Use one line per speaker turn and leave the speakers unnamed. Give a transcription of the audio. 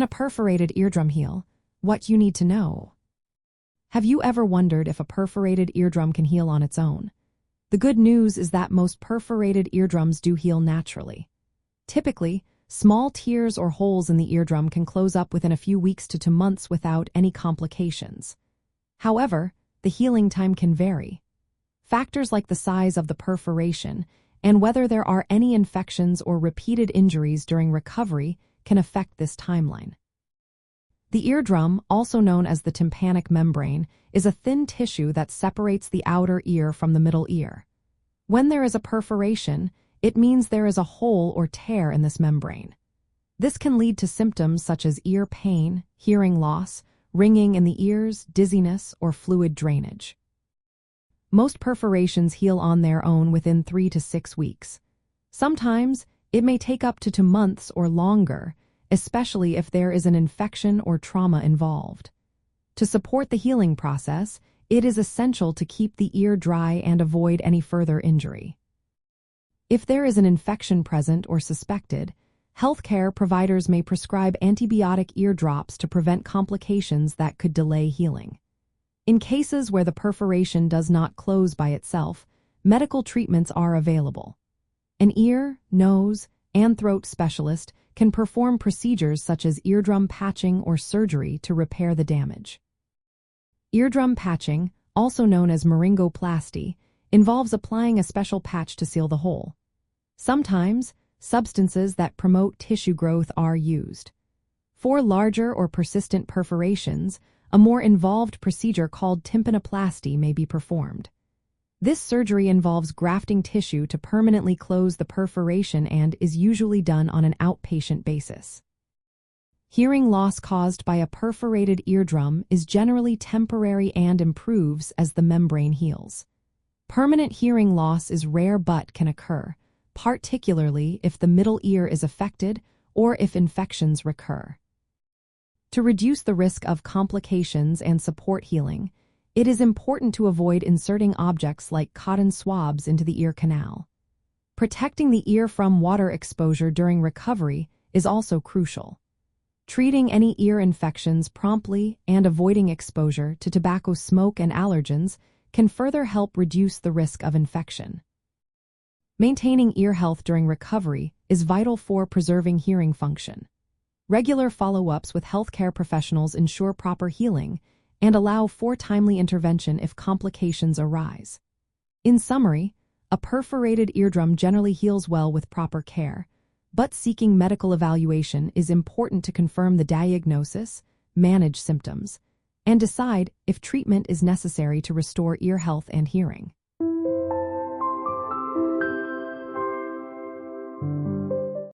Can a perforated eardrum heal? What you need to know. Have you ever wondered if a perforated eardrum can heal on its own? The good news is that most perforated eardrums do heal naturally. Typically, small tears or holes in the eardrum can close up within a few weeks to months without any complications. However, the healing time can vary. Factors like the size of the perforation and whether there are any infections or repeated injuries during recovery can affect this timeline. The eardrum, also known as the tympanic membrane, is a thin tissue that separates the outer ear from the middle ear. When there is a perforation, it means there is a hole or tear in this membrane. This can lead to symptoms such as ear pain, hearing loss, ringing in the ears, dizziness, or fluid drainage. Most perforations heal on their own within 3 to 6 weeks. Sometimes, it may take up to 2 months or longer, especially if there is an infection or trauma involved. To support the healing process, it is essential to keep the ear dry and avoid any further injury. If there is an infection present or suspected, healthcare providers may prescribe antibiotic ear drops to prevent complications that could delay healing. In cases where the perforation does not close by itself, medical treatments are available. An ear, nose, and throat specialist can perform procedures such as eardrum patching or surgery to repair the damage. Eardrum patching, also known as Myringoplasty, involves applying a special patch to seal the hole. Sometimes, substances that promote tissue growth are used. For larger or persistent perforations, a more involved procedure called Tympanoplasty may be performed. This surgery involves grafting tissue to permanently close the perforation and is usually done on an outpatient basis. Hearing loss caused by a perforated eardrum is generally temporary and improves as the membrane heals. Permanent hearing loss is rare but can occur, particularly if the middle ear is affected or if infections recur. To reduce the risk of complications and support healing, it is important to avoid inserting objects like cotton swabs into the ear canal. Protecting the ear from water exposure during recovery is also crucial. Treating any ear infections promptly and avoiding exposure to tobacco smoke and allergens can further help reduce the risk of infection. Maintaining ear health during recovery is vital for preserving hearing function. Regular follow-ups with healthcare professionals ensure proper healing and allow for timely intervention if complications arise. In summary, a perforated eardrum generally heals well with proper care, but seeking medical evaluation is important to confirm the diagnosis, manage symptoms, and decide if treatment is necessary to restore ear health and hearing.